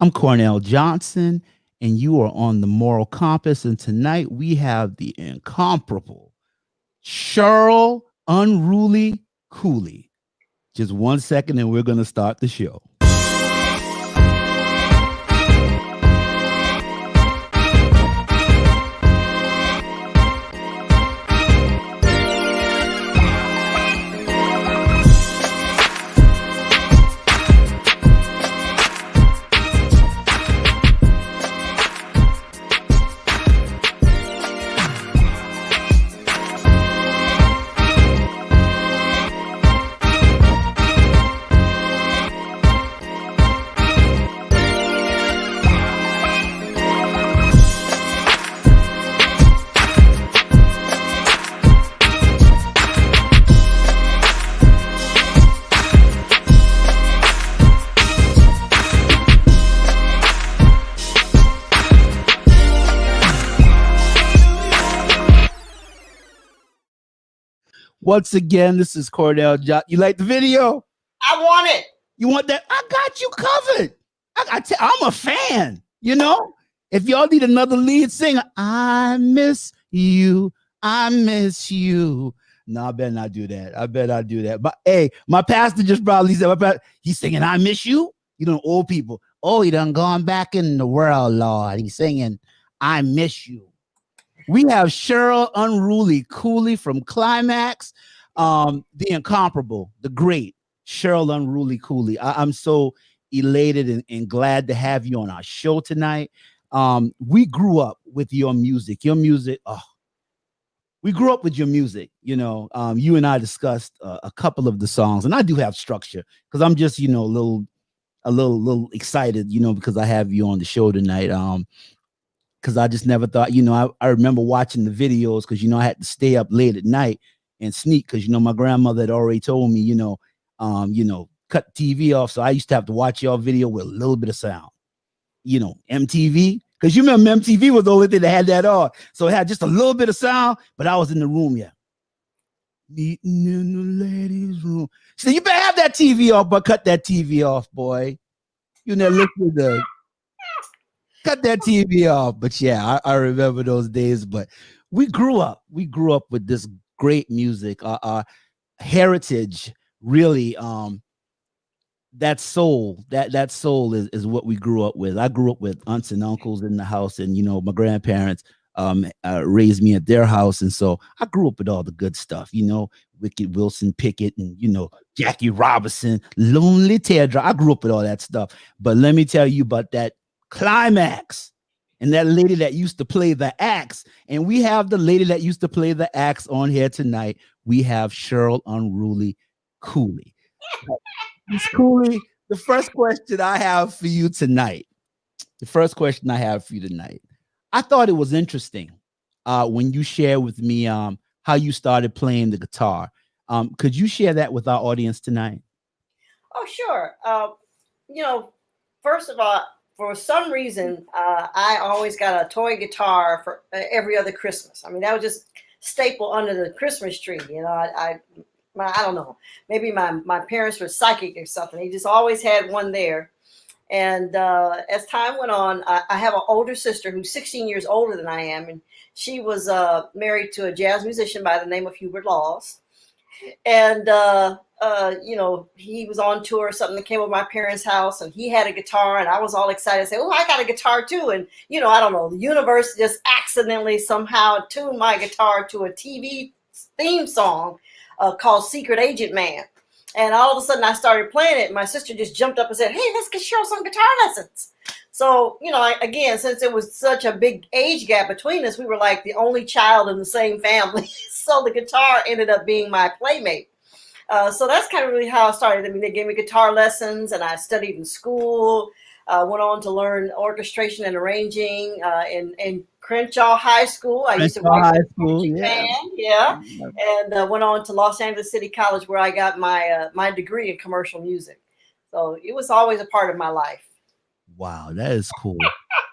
I'm Cornell Johnson, and you are on the Moral Compass. And tonight we have the incomparable Cheryl Unruly Cooley. Just 1 second, and we're going to start the show. Once again, this is Cornell Johnson. You like the video? I want it. You want that? I got you covered. I'm a fan. You know, if y'all need another lead singer, I miss you. I miss you. No, I better not do that. I better not do that. But hey, my pastor just probably said, he's singing, I miss you. You know, old people. Oh, he done gone back in the world, Lord. He's singing, I miss you. We have Cheryl Unruly Cooley from Klymaxx, the incomparable, the great Cheryl Unruly Cooley. I'm so elated and glad to have you on our show tonight. We grew up with your music. We grew up with your music. You know, you and I discussed a couple of the songs, and I do have structure because I'm just, you know, a little excited, you know, because I have you on the show tonight. Because I just never thought, you know, I remember watching the videos because, you know, I had to stay up late at night and sneak because, you know, my grandmother had already told me, you know, cut the TV off. So I used to have to watch your video with a little bit of sound, you know, MTV. Because you remember MTV was the only thing that had that on. So it had just a little bit of sound, but I was in the room, yeah. Meeting in the ladies' room. So you better have that TV off, but cut that TV off, boy. You never listen to the... Cut that TV off. But yeah, I remember those days. But we grew up with this great music. Our heritage, really, that soul is what we grew up with. I grew up with aunts and uncles in the house, and you know, my grandparents raised me at their house, and so I grew up with all the good stuff, you know, Wicked Wilson Pickett and, you know, Jackie Robinson, Lonely Teardrop. I grew up with all that stuff. But let me tell you about that Klymaxx and that lady that used to play the axe. And we have the lady that used to play the axe on here tonight. We have Cheryl Unruly Cooley. Miss Cooley, the first question I have for you tonight, I thought it was interesting when you shared with me how you started playing the guitar. Could you share that with our audience tonight? Oh, sure. You know, first of all, for some reason, I always got a toy guitar for every other Christmas. I mean, that was just staple under the Christmas tree. You know, I don't know. Maybe my parents were psychic or something. They just always had one there. And as time went on, I have an older sister who's 16 years older than I am. And she was married to a jazz musician by the name of Hubert Laws. And, you know, he was on tour or something that came over my parents' house, and he had a guitar, and I was all excited to say, oh, I got a guitar too. And, you know, I don't know, the universe just accidentally somehow tuned my guitar to a TV theme song called Secret Agent Man. And all of a sudden I started playing it. And my sister just jumped up and said, hey, let's get Cheryl some guitar lessons. So, you know, again, since it was such a big age gap between us, we were like the only child in the same family. So the guitar ended up being my playmate. So that's kind of really how I started. I mean, they gave me guitar lessons, and I studied in school, went on to learn orchestration and arranging in Crenshaw High School. I used to work in the band, and went on to Los Angeles City College, where I got my degree in commercial music. So it was always a part of my life. Wow, that is cool.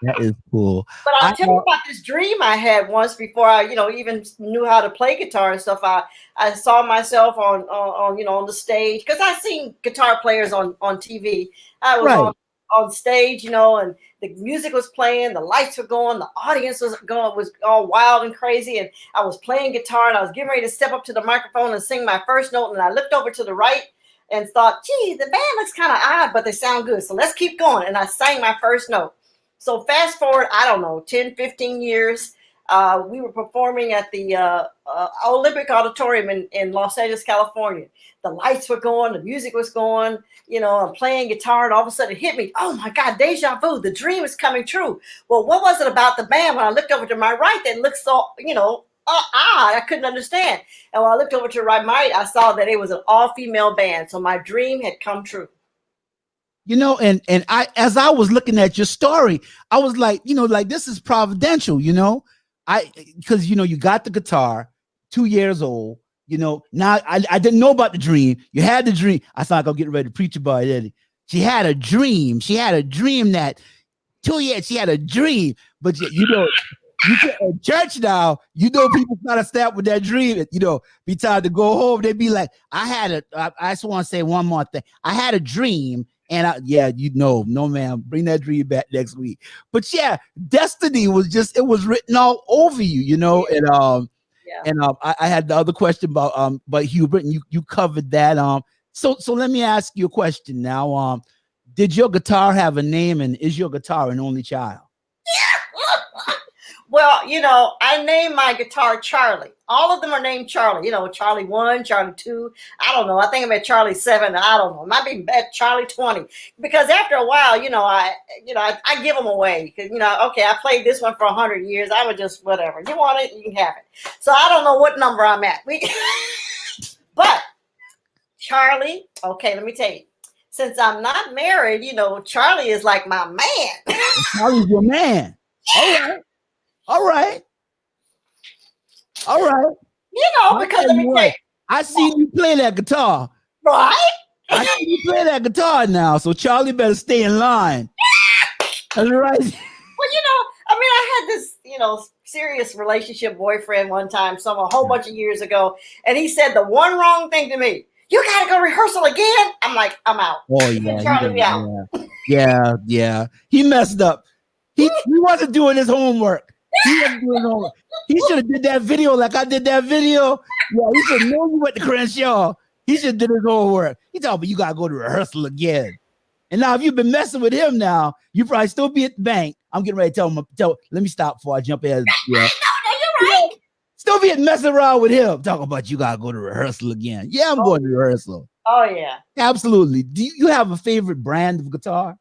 That is cool. But I'll tell you about this dream I had once before I, you know, even knew how to play guitar and stuff. I saw myself on you know, on the stage, because I've seen guitar players on TV. I was on stage, and the music was playing, the lights were going, the audience was all wild and crazy, and I was playing guitar, and I was getting ready to step up to the microphone and sing my first note, and I looked over to the right and thought, gee, the band looks kind of odd, but they sound good, so let's keep going. And I sang my first note. So fast forward, I don't know, 10, 15 years, we were performing at the Olympic Auditorium in Los Angeles, California. The lights were going, the music was going, I'm playing guitar, and all of a sudden it hit me. Oh my God, deja vu, the dream is coming true. Well, what was it about the band when I looked over to my right that looked so, odd? I couldn't understand. And when I looked over to my right, I saw that it was an all-female band. So my dream had come true. And I, as I was looking at your story, I was like, like this is providential, because you got the guitar, 2 years old. Now I didn't know about the dream. You had the dream. I thought I'm getting ready to preach about it. She had a dream. She had a dream that 2 years. She had a dream, but you in church now. People try to start with that dream. Be time to go home. They'd be like, I just want to say one more thing. I had a dream, and no, ma'am. Bring that dream back next week. But yeah, destiny was it was written all over you. And I had the other question about Hubert, and you covered that. So let me ask you a question now. Did your guitar have a name, and is your guitar an only child? Well, I named my guitar Charlie. All of them are named Charlie. Charlie 1, Charlie 2. I don't know. I think I'm at Charlie 7. I don't know. It might be at Charlie 20. Because after a while, I give them away. Because, okay, I played this one for 100 years. I would just, whatever. You want it, you can have it. So I don't know what number I'm at. But Charlie, okay, let me tell you. Since I'm not married, Charlie is like my man. Charlie's your man. All right. Because let me tell you. I seen you play that guitar. Right? I seen you play that guitar now, so Charlie better stay in line. That's right. Well, I had this, serious relationship boyfriend one time, a whole bunch of years ago, and he said the one wrong thing to me. You gotta go rehearsal again. I'm like, I'm out. Oh yeah, Charlie out. Yeah. He messed up. He wasn't doing his homework. He should have did that video like I did that video. Yeah, he should know you went to Crenshaw. He should have did his homework. He told me you gotta go to rehearsal again. And now if you've been messing with him now, you probably still be at the bank. I'm getting ready to tell him, let me stop before I jump in. Yeah. No, you're right. Still be messing around with him. Talking about you gotta go to rehearsal again. Yeah, I'm going to rehearsal. Oh yeah. Absolutely. Do you have a favorite brand of guitar?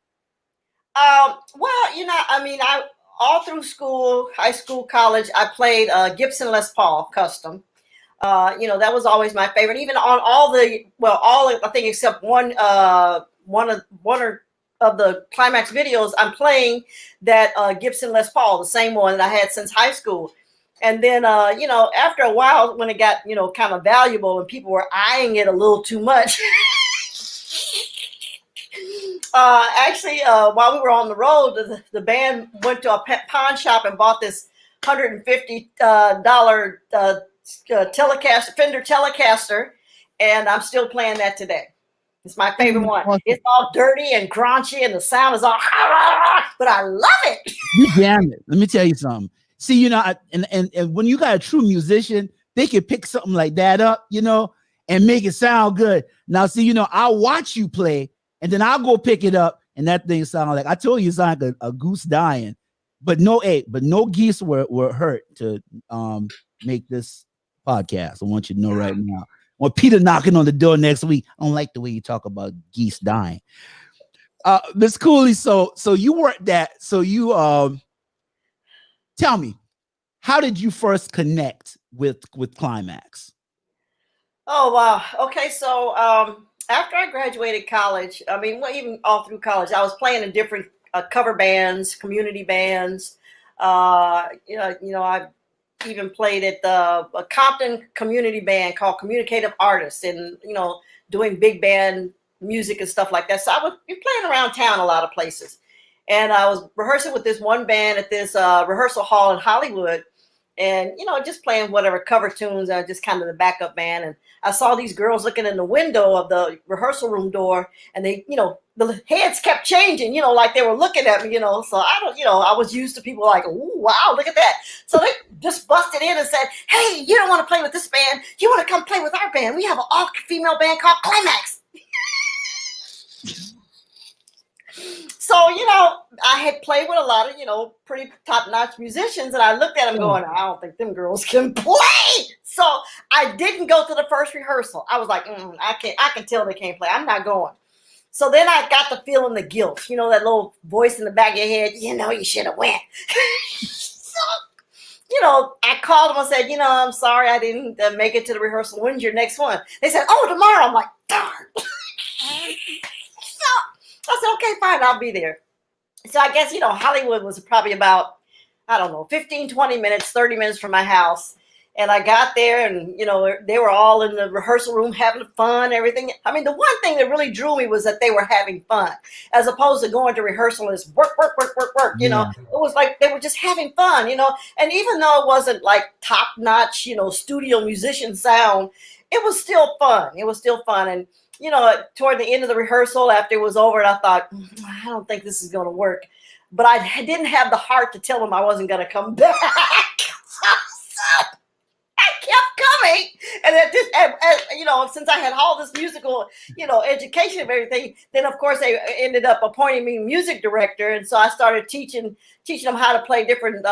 Well, I all through school, high school, college, I played Gibson Les Paul custom. That was always my favorite. Even on all I think except one of the Klymaxx videos, I'm playing that Gibson Les Paul, the same one that I had since high school. And then, after a while, when it got, kind of valuable and people were eyeing it a little too much. While we were on the road, the band went to a pawn shop and bought this $150 Fender Telecaster, and I'm still playing that today. It's my favorite one. It's all dirty and graunchy, and the sound is all, but I love it. You damn it. Let me tell you something. See, and when you got a true musician, they can pick something like that up, and make it sound good. Now, see, I'll watch you play, and then I'll go pick it up, and that thing sound like, I told you, it sound like a goose dying, but no geese were hurt to make this podcast. I want you to know right now. Or Peter knocking on the door next week. I don't like the way you talk about geese dying. Miss Cooley, so you worked that. So you tell me, how did you first connect with Klymaxx? Oh wow. Okay, so after I graduated college, even all through college, I was playing in different cover bands, community bands. I even played at a Compton community band called Communicative Artists, and doing big band music and stuff like that. So I would be playing around town a lot of places, and I was rehearsing with this one band at this rehearsal hall in Hollywood. and, just playing whatever cover tunes, just kind of the backup band. And I saw these girls looking in the window of the rehearsal room door, and they, the heads kept changing, like they were looking at me, so I don't, I was used to people like, "Ooh, wow, look at that." So they just busted in and said, "Hey, you don't want to play with this band. You want to come play with our band. We have an all-female band called Klymaxx." So, I had played with a lot of, pretty top-notch musicians, and I looked at them going, "I don't think them girls can play." So I didn't go to the first rehearsal. I was like, I can tell they can't play. I'm not going. So then I got the feeling the guilt, that little voice in the back of your head, you should have went. So, I called them and said, "I'm sorry I didn't make it to the rehearsal. When's your next one?" They said, "Oh, tomorrow." I'm like, darn. So I said, "Okay, fine, I'll be there." So I guess, Hollywood was probably about, I don't know, 15, 20 minutes, 30 minutes from my house. And I got there and, they were all in the rehearsal room having fun, everything. I mean, the one thing that really drew me was that they were having fun, as opposed to going to rehearsal as work, work, work, work, work. It was like they were just having fun, and even though it wasn't like top notch, studio musician sound, it was still fun. It was still fun. And, toward the end of the rehearsal, after it was over, and I thought, I don't think this is going to work. But I didn't have the heart to tell them I wasn't going to come back. So I kept coming. And since I had all this musical, education and everything, then of course they ended up appointing me music director. And so I started teaching them how to play different,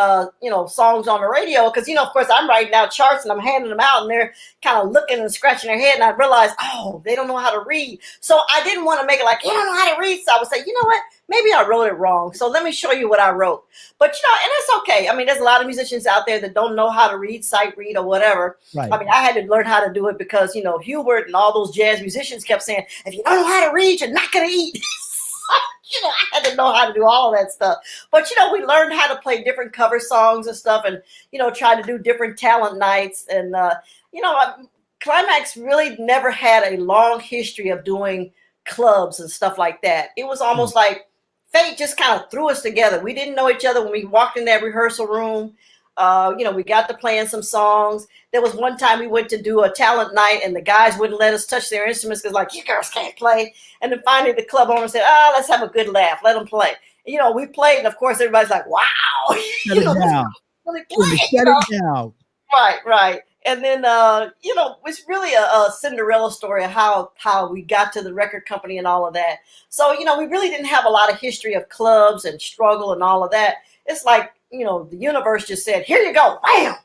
songs on the radio. Because, of course I'm writing out charts and I'm handing them out and they're kind of looking and scratching their head. And I realized, they don't know how to read. So I didn't want to make it like, you don't know how to read. So I would say, you know what? Maybe I wrote it wrong. So let me show you what I wrote. But, and it's okay. I mean, there's a lot of musicians out there that don't know how to read, sight read, or whatever. Right. I mean, I had to learn how to do it because, Hubert and all those jazz musicians kept saying, if you don't know how to read, you're not going to eat. I had to know how to do all that stuff. But, we learned how to play different cover songs and stuff and, try to do different talent nights. And, Klymaxx really never had a long history of doing clubs and stuff like that. It was almost like fate just kind of threw us together. We didn't know each other when we walked in that rehearsal room. We got to playing some songs. There was one time we went to do a talent night and the guys wouldn't let us touch their instruments because like, you girls can't play. And then finally the club owner said, let's have a good laugh. Let them play. We played. And of course, everybody's like, wow. Shut it down. Really play, Shut it down. Right. And then, it's really a Cinderella story of how we got to the record company and all of that. So, we really didn't have a lot of history of clubs and struggle and all of that. It's like, the universe just said, here you go. Bam.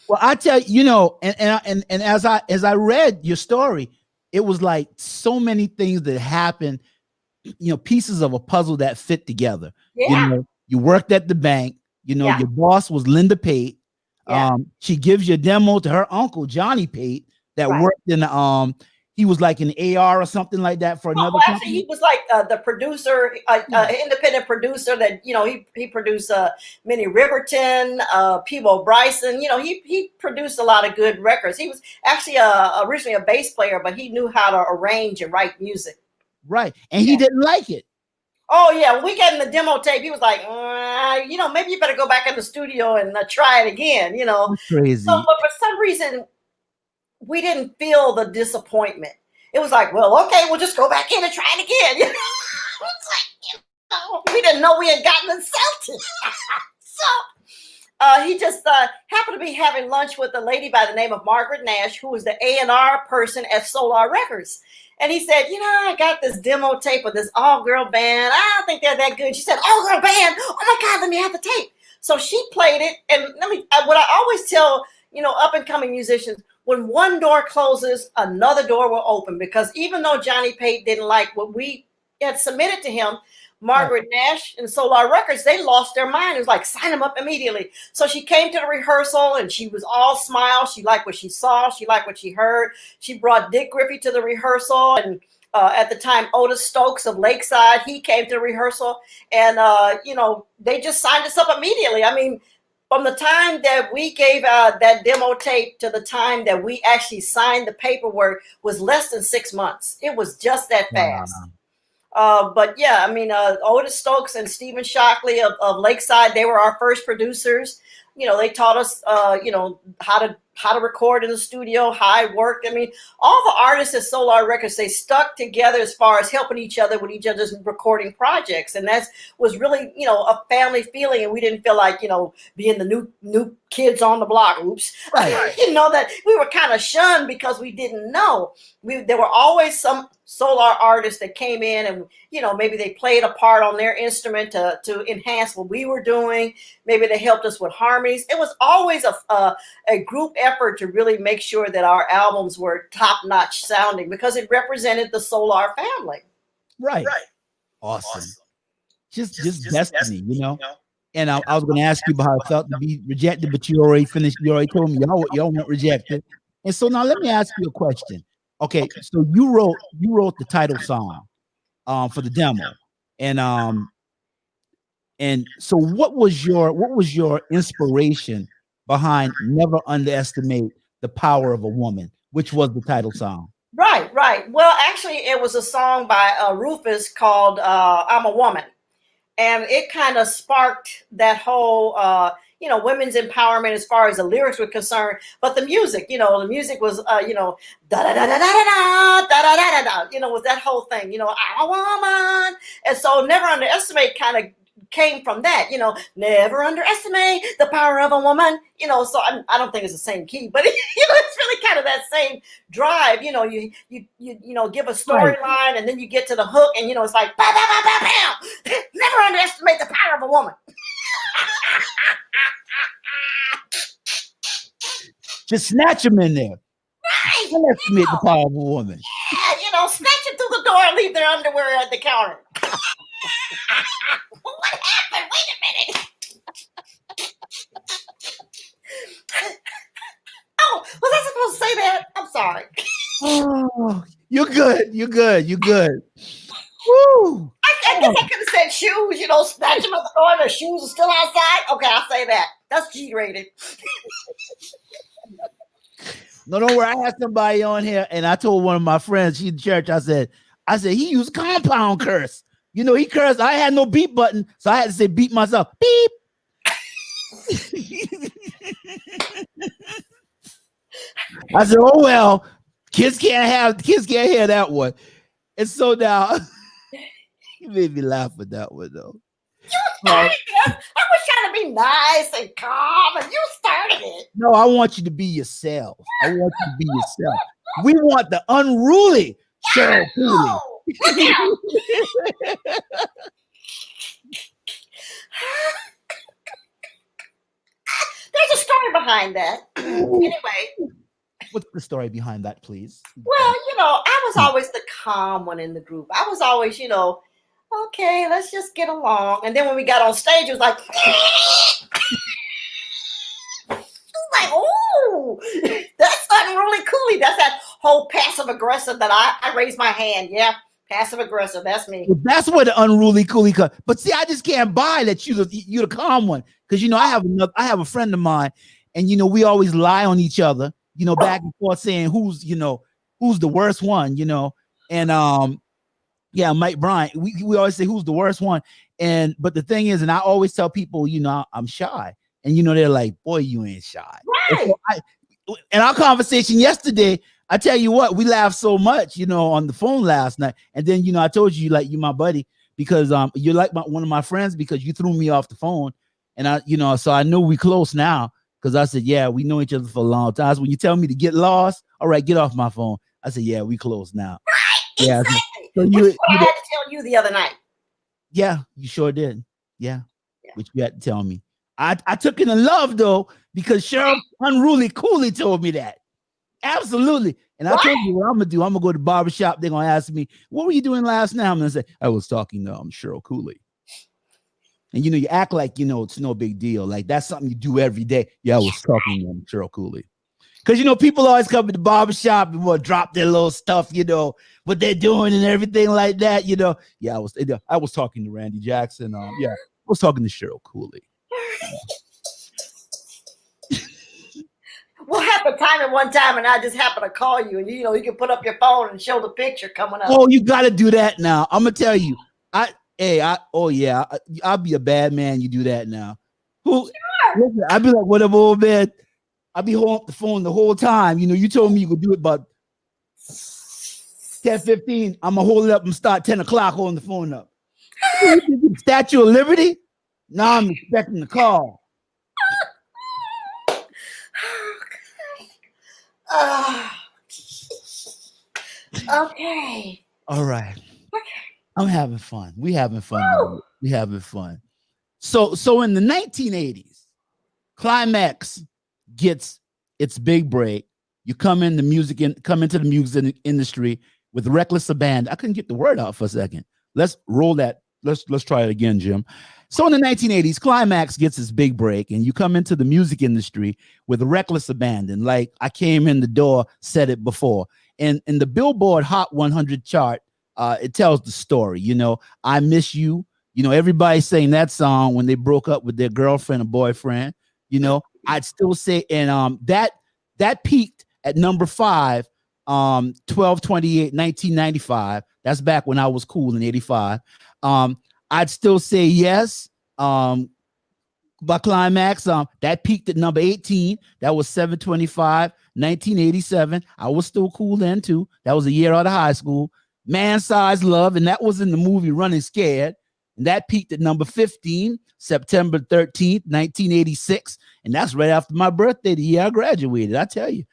Well, I tell you, and as I read your story, it was like so many things that happened, pieces of a puzzle that fit together. Yeah. You worked at the bank. Your boss was Linda Pate. Yeah. She gives you a demo to her uncle, Johnny Pate, that worked in he was like an AR or something like that for another actually, company. he was like the producer, independent producer that, he produced Minnie Riperton, Peebo Bryson. He produced a lot of good records. He was actually originally a bass player, but he knew how to arrange and write music. Right. And he didn't like it. Oh, yeah. When we got in the demo tape, he was like, maybe you better go back in the studio and try it again, That's crazy. So, but for some reason, we didn't feel the disappointment. It was like, well, okay, we'll just go back in and try it again. It's like, we didn't know we had gotten insulted. So he just happened to be having lunch with a lady by the name of Margaret Nash, who was the A&R person at Solar Records. And he said, I got this demo tape of this all-girl band. I don't think they're that good. She said, all-girl band? Oh, my God, let me have the tape. So she played it. And what I always tell, up-and-coming musicians, when one door closes, another door will open. Because even though Johnny Pate didn't like what we had submitted to him, Margaret Nash and Solar Records, they lost their mind. It was like, sign them up immediately. So she came to the rehearsal and she was all smiles. She liked what she saw. She liked what she heard. She brought Dick Griffey to the rehearsal. And at the time, Otis Stokes of Lakeside, he came to the rehearsal. And, they just signed us up immediately. I mean, from the time that we gave that demo tape to the time that we actually signed the paperwork was less than 6 months. It was just that fast. But yeah, I mean, Otis Stokes and Stephen Shockley of Lakeside, they were our first producers. You know, they taught us, how to record in the studio, how it worked. I mean, all the artists at Solar Records, they stuck together as far as helping each other with each other's recording projects, and that was really, a family feeling. And we didn't feel like, being the new kids on the block. Oops, right. That we were kind of shunned because we didn't know. There were always some Solar artists that came in and maybe they played a part on their instrument to enhance what we were doing. Maybe they helped us with harmonies. It was always a group effort to really make sure that our albums were top-notch sounding because it represented the Solar family. Right. Awesome. Just destiny, And I was going to ask you about how it felt to be rejected, but you already finished. You already told me y'all weren't rejected. And so now let me ask you a question. Okay, so you wrote the title song for the demo, and so what was your inspiration behind "Never Underestimate the Power of a Woman," which was the title song? Right. Well, actually, it was a song by Rufus called "I'm a Woman," and it kind of sparked that whole women's empowerment as far as the lyrics were concerned. But the music, the music was da da da da da da da da da da, was that whole thing, I'm a woman. And so Never Underestimate kind of came from that, never underestimate the power of a woman, so I don't think it's the same key, but it's really kind of that same drive. You give a storyline and then you get to the hook and it's like bam, bam, bam, bam, bam. Never underestimate the power of a woman. Just snatch them in there. Right. Underestimate the power of a woman. Yeah, snatch them through the door and leave their underwear at the counter. What happened? Wait a minute. Oh, was I supposed to say that? I'm sorry. Oh, you're good. Woo. I guess I could have said shoes, snatch them at the door and the shoes are still outside. Okay, I'll say that. That's G-rated. No, don't worry. I had somebody on here, and I told one of my friends, she's in church, I said, he used compound curse. He cursed. I had no beep button, so I had to say beep myself. Beep. I said, oh well, kids can't hear that one. And so now you made me laugh with that one though. You started it. I was trying to be nice and calm, and you started it. No, I want you to be yourself. We want the unruly Cheryl Cooley. There's a story behind that. Anyway. What's the story behind that, please? Well, I was always the calm one in the group. I was always, okay, let's just get along. And then when we got on stage, it was like, oh, that's Unruly Cooley. That's that whole passive aggressive that I raised my hand. Yeah, passive aggressive. That's me. Well, that's where the Unruly Cooley comes. But see, I just can't buy that you're the calm one, because I have a friend of mine, and we always lie on each other, back and forth saying who's the worst one, and yeah, Mike Bryant. We always say who's the worst one, but the thing is, and I always tell people, I'm shy, and they're like, boy, you ain't shy. Right. And so in our conversation yesterday, I tell you what, we laughed so much, on the phone last night, and then I told you like you my buddy because you're like one of my friends because you threw me off the phone, and so I know we close now because I said, yeah, we know each other for a long time. So when you tell me to get lost, all right, get off my phone. I said, yeah, we close now. Right. Yeah. Exactly. So I had to tell you the other night. Yeah, you sure did. Yeah. Which you had to tell me. I took it in love though, because Cheryl Unruly Cooley told me that. Absolutely. And I told you what I'm gonna do. I'm gonna go to the barbershop. They're gonna ask me, what were you doing last night? I'm gonna say, I was talking to Cheryl Cooley. And you act like it's no big deal. Like that's something you do every day. Yeah, I was talking to Cheryl Cooley. Because people always come to the barbershop and want to drop their little stuff, what they're doing and everything like that. Yeah, I was talking to Randy Jackson. Yeah, I was talking to Cheryl Cooley. We'll have to time it one time, and I just happen to call you, and you can put up your phone and show the picture coming up. Oh, you got to do that now. I'm gonna tell you. Oh yeah, I'll be a bad man. You do that now. Who? Sure. Listen, I'll be like, whatever, old man. I'll be holding up the phone the whole time. You told me you could do it about 10:15. I'm gonna hold it up and start 10 o'clock holding the phone up. Statue of Liberty? Now I'm expecting the call. Okay. All right. Okay. I'm having fun. We having fun. We having fun. So in the 1980s, Klymaxx gets its big break. You come into the music industry with Reckless Abandon. I couldn't get the word out for a second. Let's roll that. Let's try it again, Jim. So in the 1980s, Klymaxx gets its big break, and you come into the music industry with Reckless Abandon. Like I came in the door, said it before. And in the Billboard Hot 100 chart, it tells the story. I Miss You. Everybody sang that song when they broke up with their girlfriend or boyfriend. I'd still say, and that peaked at number 5, 12/28/1995. That's back when I was cool in 85. I'd still say yes. By Klymaxx, that peaked at number 18. That was 7/25/1987. I was still cool then too. That was a year out of high school. Man Size Love, and that was in the movie Running Scared. And that peaked at number 15, September 13th, 1986. And that's right after my birthday, the year I graduated. I tell you.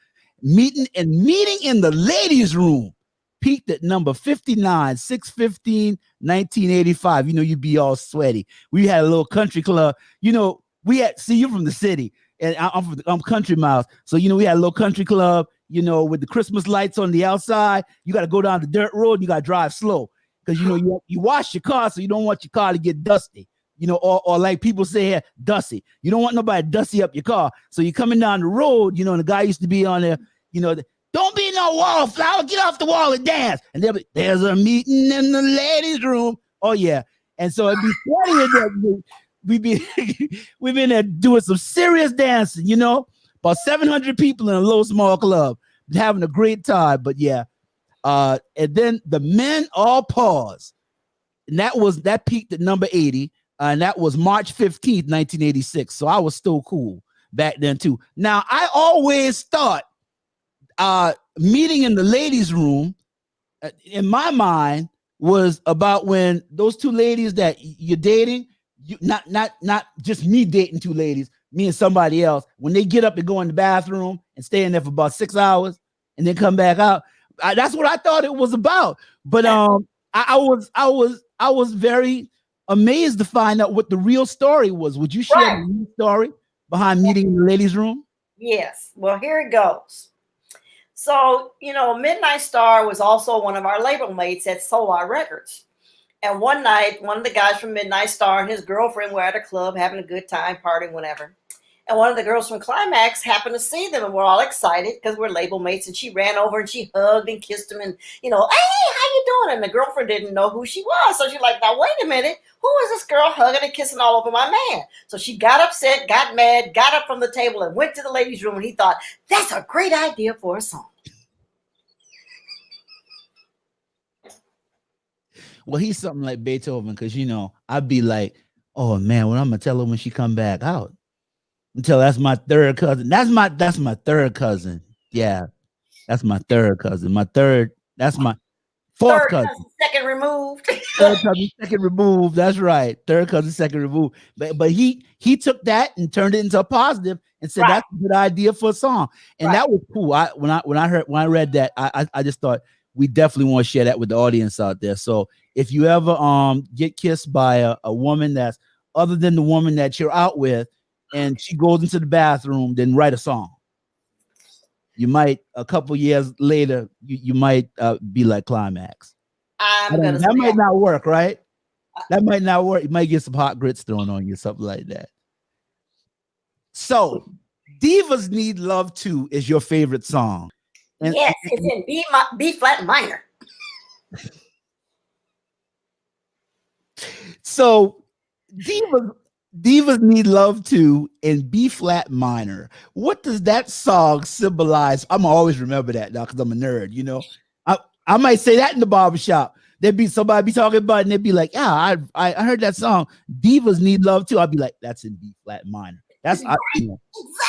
Meeting in the ladies' room peaked at number 59, 6/15/1985. You'd be all sweaty. We had a little country club. You're from the city, and I'm country miles. So, we had a little country club, with the Christmas lights on the outside. You got to go down the dirt road. You got to drive slow because, you wash your car, so you don't want your car to get dusty, or like people say here, dusty. You don't want nobody dusty up your car. So you're coming down the road, and the guy used to be on there, don't be no wallflower. Get off the wall and dance. And there's a meeting in the ladies' room. Oh yeah. And so it'd be funny that we've been there doing some serious dancing. About 700 people in a little small club, having a great time. But yeah, and then the men all pause, and that peaked at number 80, and that was March 15th, 1986. So I was still cool back then too. Now I always thought. Meeting in the ladies' room, in my mind, was about when those two ladies that you're dating, not just me dating two ladies, me and somebody else, when they get up and go in the bathroom and stay in there for about 6 hours and then come back out. That's what I thought it was about. But I was very amazed to find out what the real story was. Would you share the real story behind meeting in the ladies' room? Yes. Well, here it goes. So, Midnight Star was also one of our label mates at Solar Records. And one night, one of the guys from Midnight Star and his girlfriend were at a club having a good time, partying, whatever. And one of the girls from Klymaxx happened to see them, and we're all excited because we're label mates. And she ran over and she hugged and kissed him and, hey, how you doing? And the girlfriend didn't know who she was. So she's like, now, wait a minute. Who is this girl hugging and kissing all over my man? So she got upset, got mad, got up from the table and went to the ladies' room. And he thought, that's a great idea for a song. Well, he's something like Beethoven because, I'd be like, oh, man, what I'm going to tell her when she come back out? Until that's my third cousin. That's my third cousin. Yeah, that's my third cousin. That's my fourth cousin. Second removed. Third cousin, second removed. That's right. Third cousin, second removed. But he took that and turned it into a positive and said that's a good idea for a song. And that was cool. When I read that, I just thought we definitely want to share that with the audience out there. So if you ever get kissed by a woman that's other than the woman that you're out with, and she goes into the bathroom, then write a song. You might, a couple years later, you might be like Klymaxx. That might not work, right? That might not work. You might get some hot grits thrown on you, something like that. So, Divas Need Love Too is your favorite song. And, yes, it's in B flat minor. So, Divas Divas Need Love Too in B flat minor. What does that song symbolize? I'm always remember that now because I'm a nerd, you know. I, I might say that in the barbershop. There'd be somebody be talking about it and they'd be like, yeah, I heard that song. Divas Need Love Too. I'd be like, that's in B flat minor. That's you know.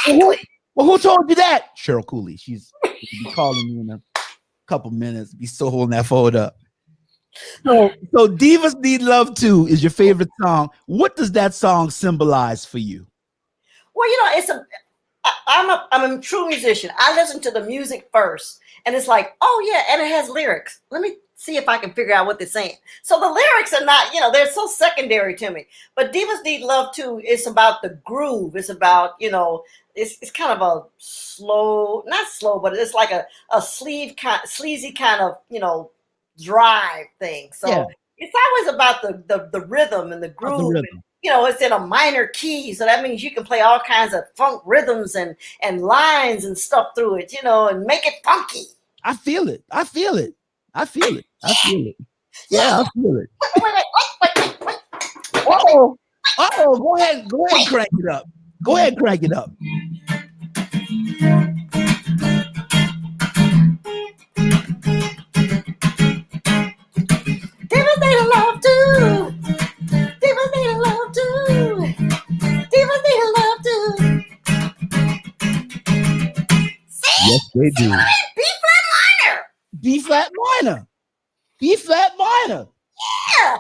Exactly. Well, who told you that? Cheryl Cooley. She's be calling me in a couple minutes. Be still holding that phone up. So Divas Need Love Too is your favorite song. What does that song symbolize for you? Well, it's I'm a true musician. I listen to the music first, and it's like, oh yeah, and it has lyrics. Let me see if I can figure out what they're saying. So the lyrics are not, they're so secondary to me. But Divas Need Love Too. It's about the groove. It's about, it's kind of a slow, not slow, but it's like a sleazy kind of, drive thing. So Yeah. it's always about the rhythm and the Of the groove. rhythm. It's in a minor key, so that means you can play all kinds of funk rhythms and lines and stuff through it, and make it funky. I feel it. I feel it. I feel it. I feel it. Yeah, I feel it. Wait. Oh, go ahead. Go ahead and crank it up. Go ahead and crank it up. Divas need love too. Divas need love too. Divas need love too. See? Yes, they do. B flat minor. B flat minor. B flat minor. Yeah.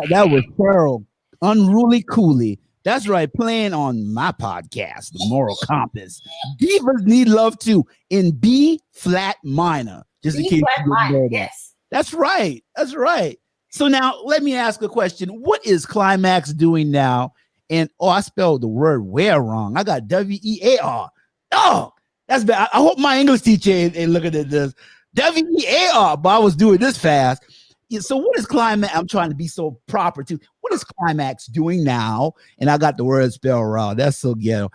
That was Cheryl Unruly Cooley. That's right, playing on my podcast, The Moral Compass. Divas Need Love Too in B flat minor. Just in B case flat you didn't minor. know that. Yes. That's right. That's right. So now let me ask a question. What is Klymaxx doing now? And I spelled the word where wrong. I got WEAR. Oh, that's bad. I hope my English teacher ain't looking at this. WEAR, but I was doing this fast. Yeah, so what is Klymaxx? I'm trying to be so proper too. What is Klymaxx doing now? And I got the word spelled wrong. That's so ghetto.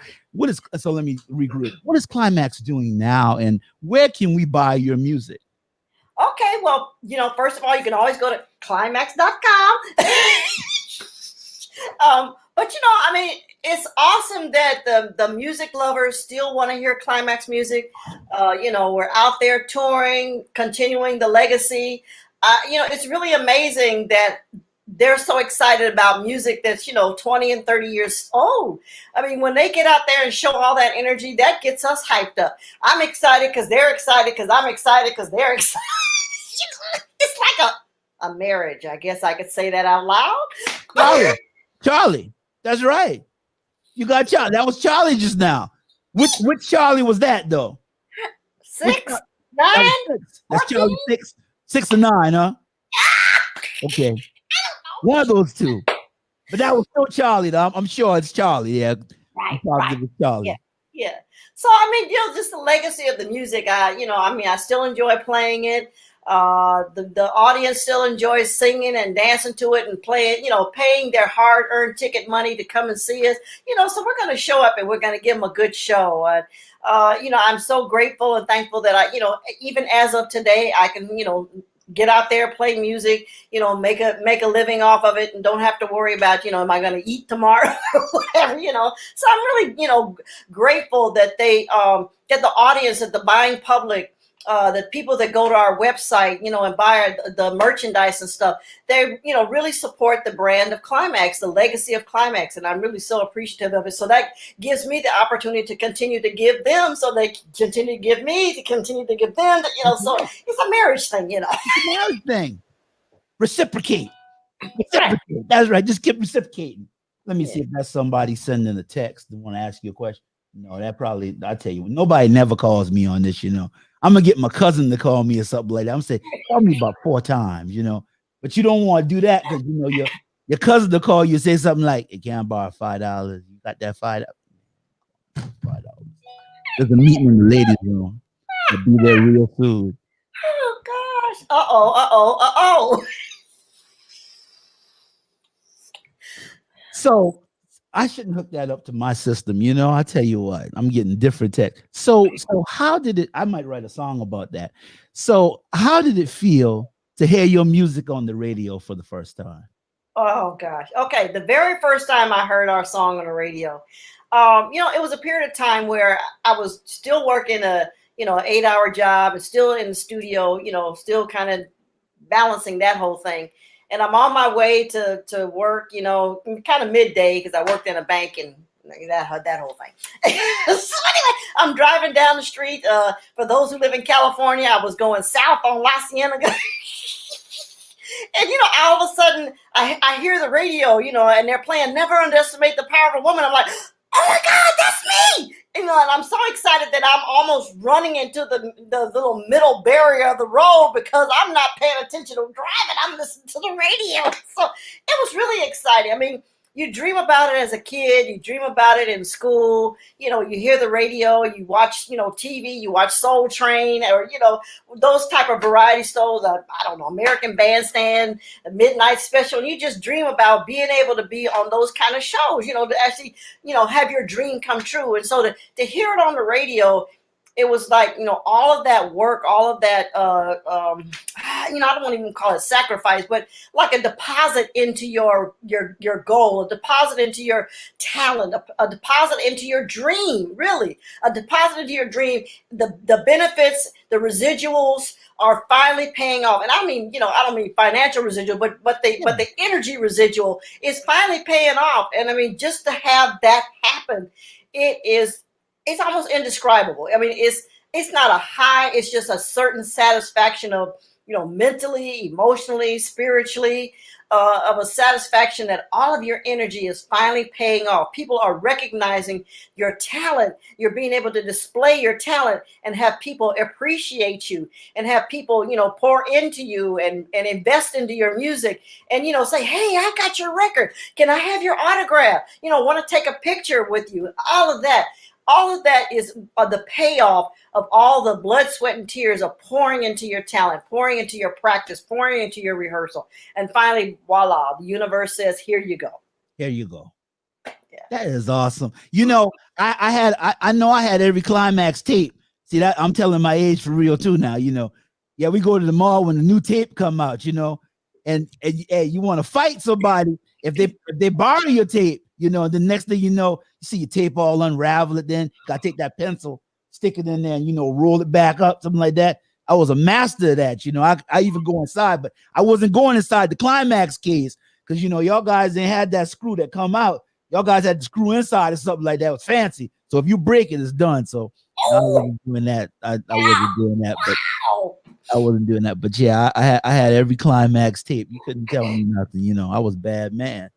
So let me regroup. What is Klymaxx doing now? And where can we buy your music? Okay, well, first of all, you can always go to Klymaxx.com. But it's awesome that the music lovers still want to hear Klymaxx music. We're out there touring, continuing the legacy. It's really amazing that they're so excited about music that's 20 and 30 years old. I mean, when they get out there and show all that energy, that gets us hyped up. I'm excited because they're excited because I'm excited because they're excited. It's like a marriage. I guess I could say that out loud. Charlie, that's right. You got Charlie. That was Charlie just now. Which Charlie was that though? 6, 9. That's Charlie 6 and 9, huh? Okay, one of those two. But that was still Charlie, though. I'm sure it's Charlie. Yeah, Right. it's Charlie. Yeah. So just the legacy of the music. I still enjoy playing it. The audience still enjoys singing and dancing to it and playing. Paying their hard-earned ticket money to come and see us. So we're going to show up and we're going to give them a good show. I'm so grateful and thankful that even as of today, I can get out there, play music, make a living off of it, and don't have to worry about, am I going to eat tomorrow or whatever, So I'm really, grateful that they, that the audience, that the buying public, the people that go to our website, and buy the merchandise and stuff, they, really support the brand of Klymaxx, the legacy of Klymaxx. And I'm really so appreciative of it. So that gives me the opportunity to continue to give them, so they continue to give me, to continue to give them, so it's a marriage thing, It's a marriage thing. Reciprocate. That's right. Just keep reciprocating. Let me see if that's somebody sending a text and want to ask you a question. No, that probably, I tell you, nobody never calls me on this, I'm gonna get my cousin to call me or something like that. I'm gonna say, call me about 4 times, but you don't want to do that because your cousin to call you and say something like, "You can't borrow $5. You got that $5? $5. There's a meeting in the ladies' room. I'll be there real soon." Oh gosh. Uh-oh. So I shouldn't hook that up to my system. You know, I tell you what, I'm getting different tech. So how did it? I might write a song about that. So how did it feel to hear your music on the radio for the first time? Oh gosh. Okay, the very first time I heard our song on the radio, it was a period of time where I was still working a 8-hour job and still in the studio, still kind of balancing that whole thing. And I'm on my way to work, kind of midday because I worked in a bank and that whole thing. So anyway, I'm driving down the street. For those who live in California, I was going south on La Cienega. And all of a sudden I hear the radio, and they're playing "Never Underestimate the Power of a Woman." I'm like, oh my God, that's me! And I'm so excited that I'm almost running into the little middle barrier of the road because I'm not paying attention to driving. I'm listening to the radio. So it was really exciting. I mean, you dream about it as a kid. You dream about it in school. You hear the radio. You watch, TV. You watch Soul Train or, those type of variety shows. I don't know, American Bandstand, the Midnight Special. And you just dream about being able to be on those kind of shows, to actually, have your dream come true. And so to hear it on the radio, it was like, all of that work, all of that, I don't want to even call it sacrifice, but like a deposit into your goal, a deposit into your talent, a deposit into your dream, really, a deposit into your dream. The benefits, the residuals are finally paying off. And I mean, I don't mean financial residual, but the energy residual is finally paying off. And I mean, just to have that happen, it's almost indescribable. I mean, it's not a high, it's just a certain satisfaction of, mentally, emotionally, spiritually, of a satisfaction that all of your energy is finally paying off. People are recognizing your talent. You're being able to display your talent and have people appreciate you and have people, pour into you and invest into your music and, say, hey, I got your record. Can I have your autograph? Want to take a picture with you? All of that. All of that is the payoff of all the blood, sweat, and tears of pouring into your talent, pouring into your practice, pouring into your rehearsal. And finally, voila, the universe says, here you go. Here you go. Yeah. That is awesome. I know I had every Klymaxx tape. See that I'm telling my age for real too now, Yeah, we go to the mall when the new tape come out, and you want to fight somebody if they borrow your tape, the next thing you know, you see your tape all unravel it, then got to take that pencil, stick it in there and, roll it back up, something like that. I was a master of that. I even go inside, but I wasn't going inside the Klymaxx case because, y'all guys didn't had that screw that come out. Y'all guys had the screw inside or something like that. It was fancy. So if you break it, it's done. So I wasn't doing that. I wasn't doing that, but I wasn't doing that. But yeah, I had every Klymaxx tape. You couldn't tell me nothing. I was a bad man.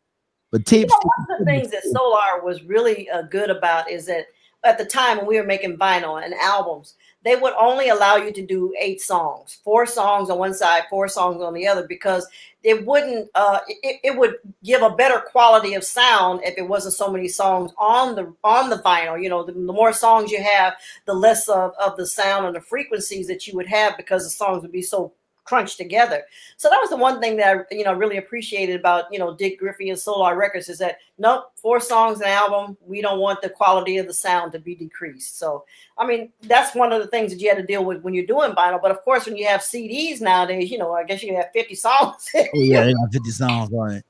But tapes. One of the things that Solar was really good about is that at the time when we were making vinyl and albums, they would only allow you to do 8 songs, 4 songs on one side, 4 songs on the other, because it wouldn't. It would give a better quality of sound if it wasn't so many songs on the vinyl. The more songs you have, the less of the sound and the frequencies that you would have because the songs would be so crunched together. So that was the one thing that I really appreciated about Dick Griffey and Solar Records is that nope, 4 songs an album, we don't want the quality of the sound to be decreased. So I mean, that's one of the things that you had to deal with when you're doing vinyl. But of course, when you have CDs nowadays, I guess you have 50 songs. Oh yeah, they got 50 songs on it.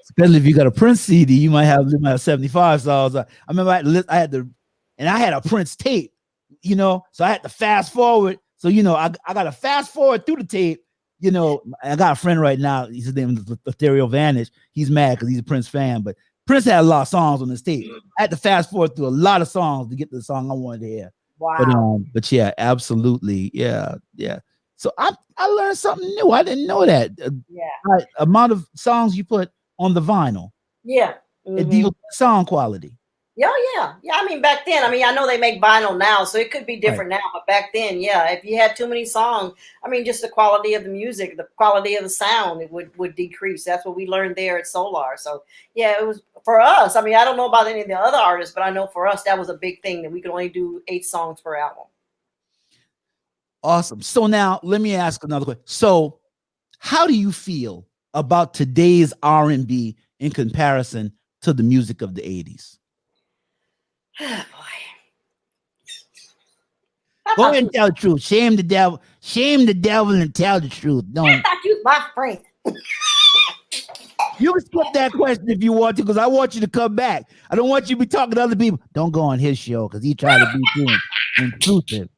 Especially if you got a Prince CD, you might have 75 songs. I remember I had a Prince tape, so I had to fast forward. So, I got to fast forward through the tape. I got a friend right now. His name is Ethereal Vanish. He's mad because he's a Prince fan, but Prince had a lot of songs on his tape. I had to fast forward through a lot of songs to get to the song I wanted to hear. Wow. But yeah, absolutely. Yeah. So I learned something new. I didn't know that. Amount of songs you put on the vinyl. Yeah. It deals with sound quality. Yeah. I mean, back then, I know they make vinyl now, so it could be different now. But back then, if you had too many songs, just the quality of the music, the quality of the sound, it would decrease. That's what we learned there at Solar. So yeah, it was for us. I don't know about any of the other artists, but I know for us that was a big thing that we could only do 8 songs per album. Awesome. So now let me ask another question. So how do you feel about today's R&B in comparison to the music of the 80s? Oh, boy. Go ahead and tell the truth. Shame the devil. Shame the devil and tell the truth. I Don't. thought you was my friend. You can skip that question if you want to, because I want you to come back. I don't want you to be talking to other people. Don't go on his show because he tried to be too intrusive.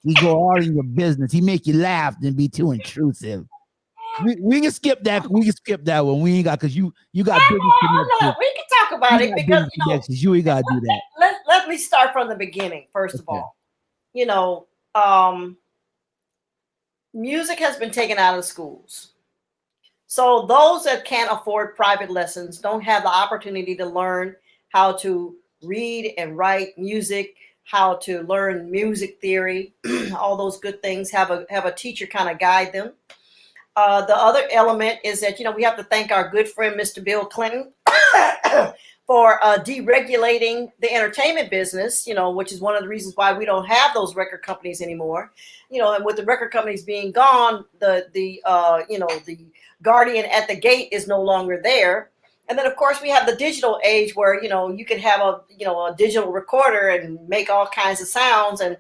He go all in your business. He make you laugh and be too intrusive. We can skip that. We can skip that one. We ain't got because you got business connections. We can talk about it because you ain't gotta do that. Let me start from the beginning. First of all, music has been taken out of schools. So those that can't afford private lessons don't have the opportunity to learn how to read and write music, how to learn music theory, all those good things. Have a teacher kind of guide them. The other element is that we have to thank our good friend Mr. Bill Clinton for deregulating the entertainment business. Which is one of the reasons why we don't have those record companies anymore. And with the record companies being gone, the guardian at the gate is no longer there. And then of course we have the digital age where you can have a digital recorder and make all kinds of sounds and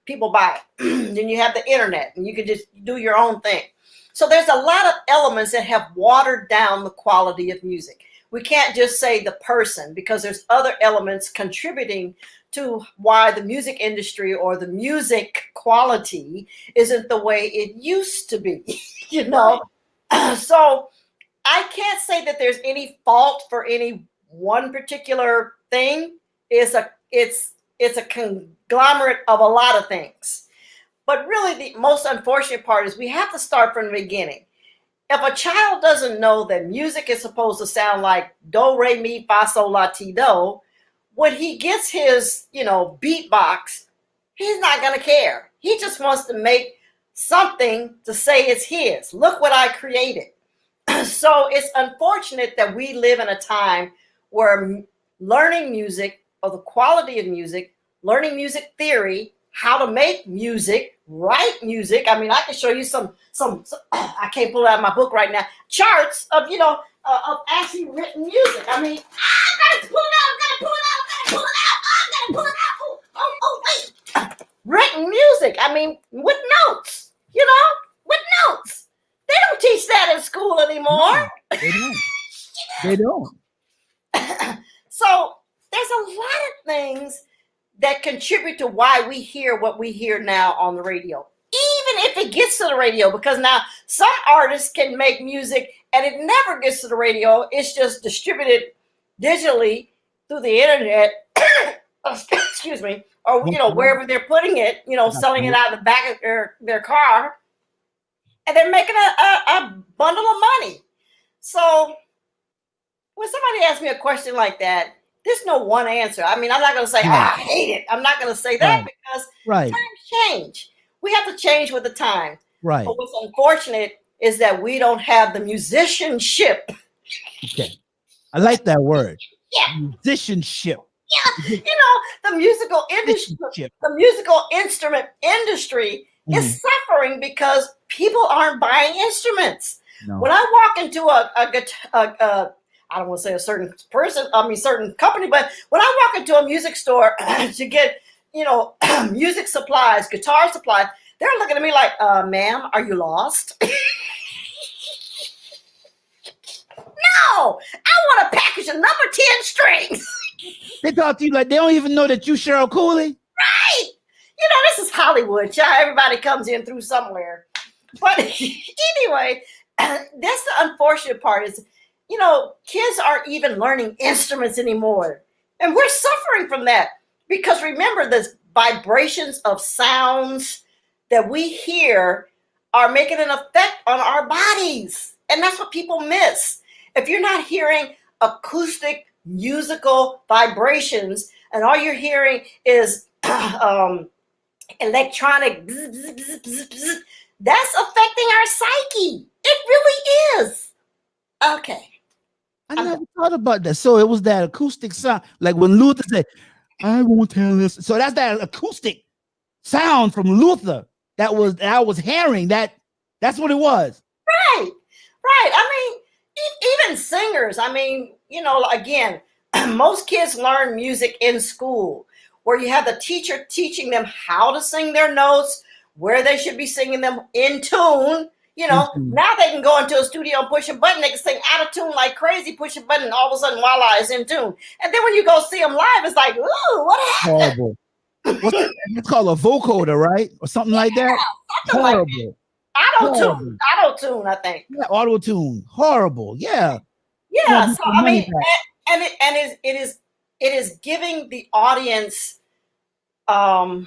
people buy it. Then you have the internet and you can just do your own thing. So there's a lot of elements that have watered down the quality of music. We can't just say the person because there's other elements contributing to why the music industry or the music quality isn't the way it used to be, So I can't say that there's any fault for any one particular thing. It's a conglomerate of a lot of things. But really the most unfortunate part is we have to start from the beginning. If a child doesn't know that music is supposed to sound like do, re, mi, fa, sol, la, ti, do, when he gets his, beatbox, he's not going to care. He just wants to make something to say it's his. Look what I created. So it's unfortunate that we live in a time where learning music or the quality of music, learning music theory, how to make music, write music. I mean, I can show you some I can't pull it out of my book right now, charts of, of actually written music. I mean, I gotta pull it out, written music. I mean, with notes, with notes. They don't teach that in school anymore. No, they don't. They don't. So there's a lot of things that contribute to why we hear what we hear now on the radio, even if it gets to the radio, because now some artists can make music and it never gets to the radio. It's just distributed digitally through the internet, excuse me, or, wherever they're putting it, selling it out of the back of their car, and they're making a bundle of money. So when somebody asks me a question like that, there's no one answer. I mean, I'm not going to say, I hate it. I'm not going to say that because times change. We have to change with the time. Right. But what's unfortunate is that we don't have the musicianship. Okay. I like that word. Yeah. Musicianship. Yeah. The musical industry, the musical instrument industry is suffering because people aren't buying instruments. No. When I walk into a guitar, I don't want to say a certain person, certain company, but when I walk into a music store to get, music supplies, guitar supplies, they're looking at me like, ma'am, are you lost? No, I want a package of number 10 strings. They talk to you like they don't even know that you Cheryl Cooley. Right. This is Hollywood. Everybody comes in through somewhere. But anyway, that's the unfortunate part is, kids aren't even learning instruments anymore. And we're suffering from that because remember, the vibrations of sounds that we hear are making an effect on our bodies. And that's what people miss. If you're not hearing acoustic musical vibrations and all you're hearing is electronic bzz, bzz, bzz, bzz, bzz, that's affecting our psyche. It really is. Okay. I never thought about that. So it was that acoustic sound, like when Luther said, "I won't tell this." So that's that acoustic sound from Luther that I was hearing. That's what it was. Right. I mean, even singers. I mean, again, most kids learn music in school, where you have the teacher teaching them how to sing their notes, where they should be singing them in tune. Now they can go into a studio and push a button. They can sing out of tune like crazy, push a button, and all of a sudden, voila, it's in tune. And then when you go see them live, it's like, ooh, what happened? Horrible. It's called a vocoder, right? Or something like that. Horrible. Like that. Auto-tune, I think. Yeah, auto-tune. Horrible. Yeah. Yeah. So I mean, it is giving the audience, how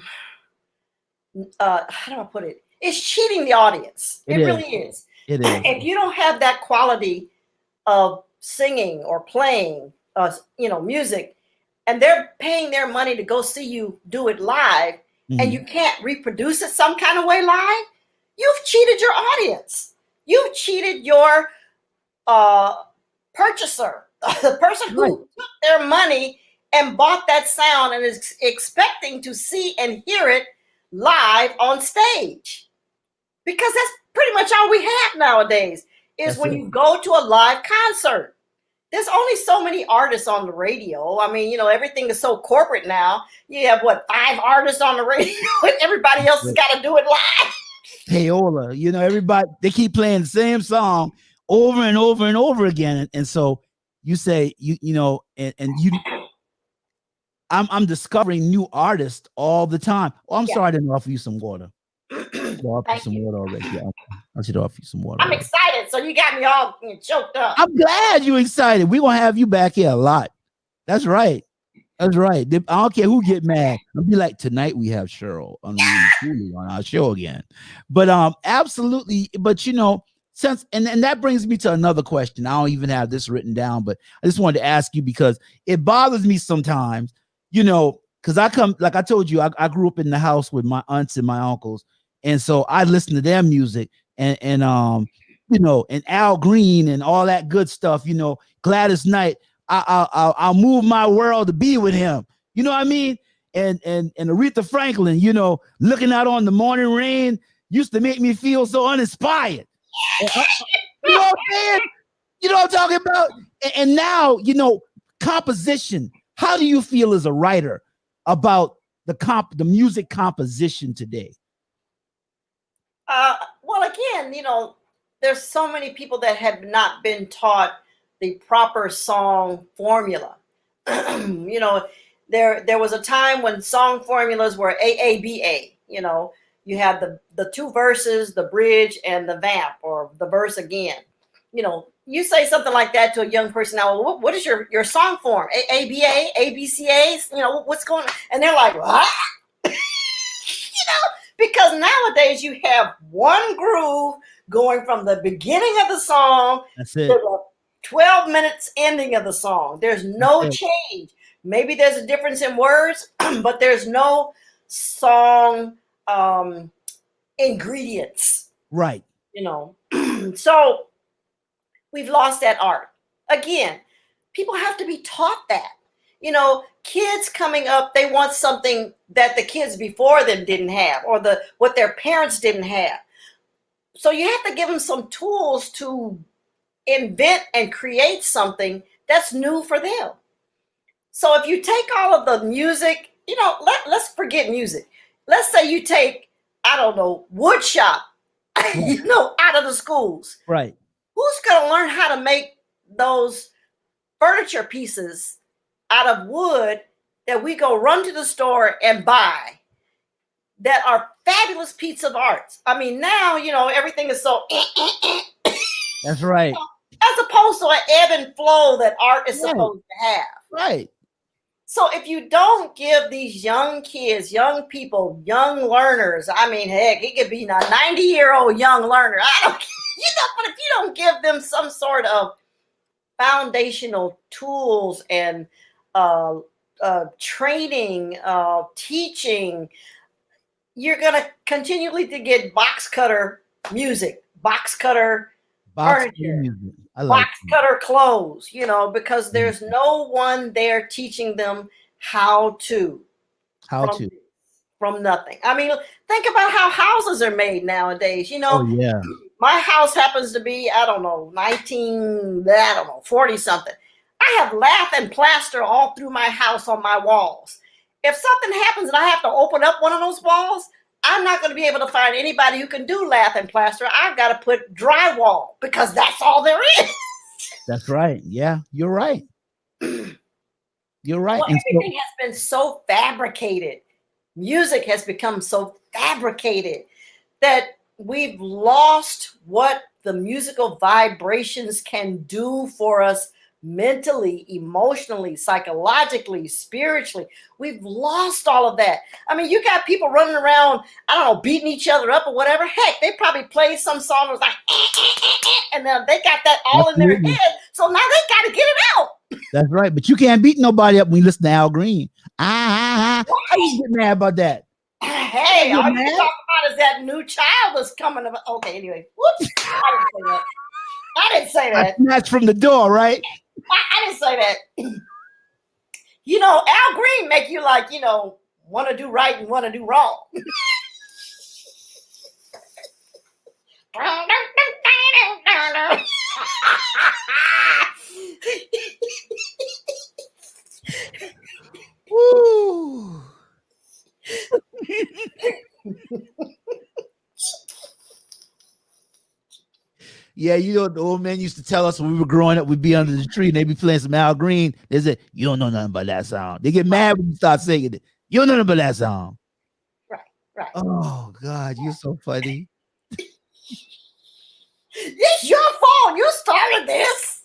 do I put it? It's cheating the audience. It really is. It is. If you don't have that quality of singing or playing, music, and they're paying their money to go see you do it live, and you can't reproduce it some kind of way live, you've cheated your audience. You've cheated your purchaser, the person who took their money and bought that sound and is expecting to see and hear it live on stage. Because that's pretty much all we have nowadays, is when you go to a live concert. There's only so many artists on the radio. I mean, everything is so corporate now. You have, 5 artists on the radio, and everybody else has got to do it live. Payola, everybody, they keep playing the same song over and over and over again. And so you say, I'm discovering new artists all the time. Oh, I'm sorry I didn't offer you some water. I should offer you some water. I'm excited. So you got me all choked up. I'm glad you're excited. We're going to have you back here a lot. That's right. That's right. I don't care who get mad. I'll be like, tonight we have Cheryl Unruly Cooley on our show again. But absolutely. But since and that brings me to another question. I don't even have this written down, but I just wanted to ask you because it bothers me sometimes, because I come, like I told you, I grew up in the house with my aunts and my uncles. And so I listen to their music and and Al Green and all that good stuff, Gladys Knight. I'll move my world to be with him. You know what I mean? And Aretha Franklin, looking out on the morning rain used to make me feel so uninspired. You know what I'm saying? You know what I'm talking about? And now, composition. How do you feel as a writer about the music composition today? Well, again, there's so many people that have not been taught the proper song formula. There was a time when song formulas were AABA. You had the 2 verses, the bridge, and the vamp, or the verse again. You say something like that to a young person now. What is your song form? AABA, ABCAs? What's going on? And they're like, what? Because nowadays you have one groove going from the beginning of the song to the 12 minutes ending of the song. There's no change. Maybe there's a difference in words, but there's no song ingredients. Right. So we've lost that art. Again, people have to be taught that. Kids coming up, they want something that the kids before them didn't have, or what their parents didn't have. So you have to give them some tools to invent and create something that's new for them. So if you take all of the music, let's forget music. Let's say you take, I don't know, wood shop, out of the schools. Right. Who's going to learn how to make those furniture pieces out of wood that we go run to the store and buy, that are fabulous pieces of art? I mean, now, everything is so that's right. As opposed to an ebb and flow that art is supposed to have. Right. So if you don't give these young kids, young people, young learners, I mean, heck, it could be a 90-year-old young learner. I don't but if you don't give them some sort of foundational tools and training, teaching, you're going to continually to get box cutter music, box cutter furniture, box cutter clothes, because there's no one there teaching them how to from nothing. I mean, think about how houses are made nowadays. Oh, yeah. My house happens to be, 40 something. I have lath and plaster all through my house on my walls. If something happens and I have to open up one of those walls, I'm not going to be able to find anybody who can do lath and plaster. I've got to put drywall because that's all there is. That's right. Yeah, you're right. You're right. Well, And everything has been so fabricated. Music has become so fabricated that we've lost what the musical vibrations can do for us mentally, emotionally, psychologically, spiritually. We've lost all of that. I mean, you got people running around, I don't know, beating each other up or whatever. Heck, they probably played some song that was like, and then they got that all in their head. So now they got to get it out. that's right. But you can't beat nobody up when you listen to Al Green. How you get mad about that? Hey, all you talk about is that new child that's coming. Okay, anyway. Whoops. I didn't say that. That's from the door, right? I didn't say that. You know, Al Green make you like, you know, want to do right and want to do wrong. Woo. Yeah, you know, the old man used to tell us when we were growing up, we'd be under the tree and they'd be playing some Al Green. They said, you don't know nothing about that song. They get mad when you start singing it. You don't know nothing about that song. Right. Oh, God, you're so funny. It's your fault. You started this.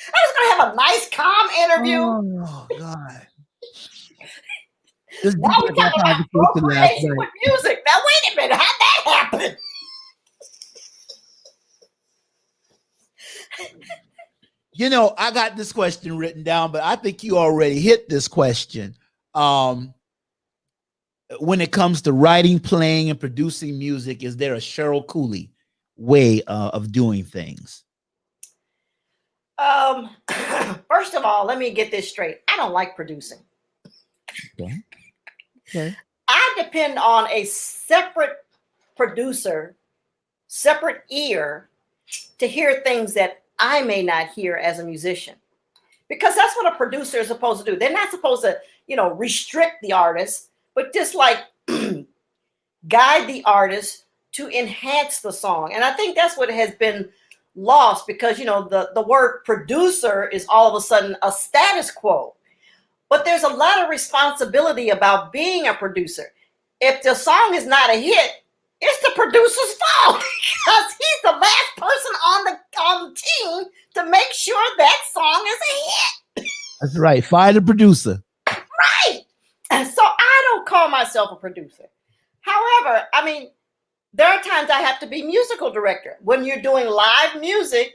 I was going to have a nice, calm interview. Oh, God. Now we're talking about appropriation with music. Now, wait a minute. How'd that happen? You know, I got this question written down, but I think you already hit this question. When it comes to writing, playing, and producing music, is there a Cheryl Cooley way of doing things? First of all, let me get this straight. I don't like producing. Okay. I depend on a separate producer, separate ear to hear things that I may not hear as a musician, because that's what a producer is supposed to do. They're not supposed to, you know, restrict the artist, but just like guide the artist to enhance the song. And I think that's what has been lost, because, you know, the word producer is all of a sudden a status quo. But there's a lot of responsibility about being a producer. If the song is not a hit, it's the producer's fault, because he's the last person on the team to make sure that song is a hit. That's right. Fire the producer. Right. And so I don't call myself a producer. However, I mean, there are times I have to be musical director. When you're doing live music,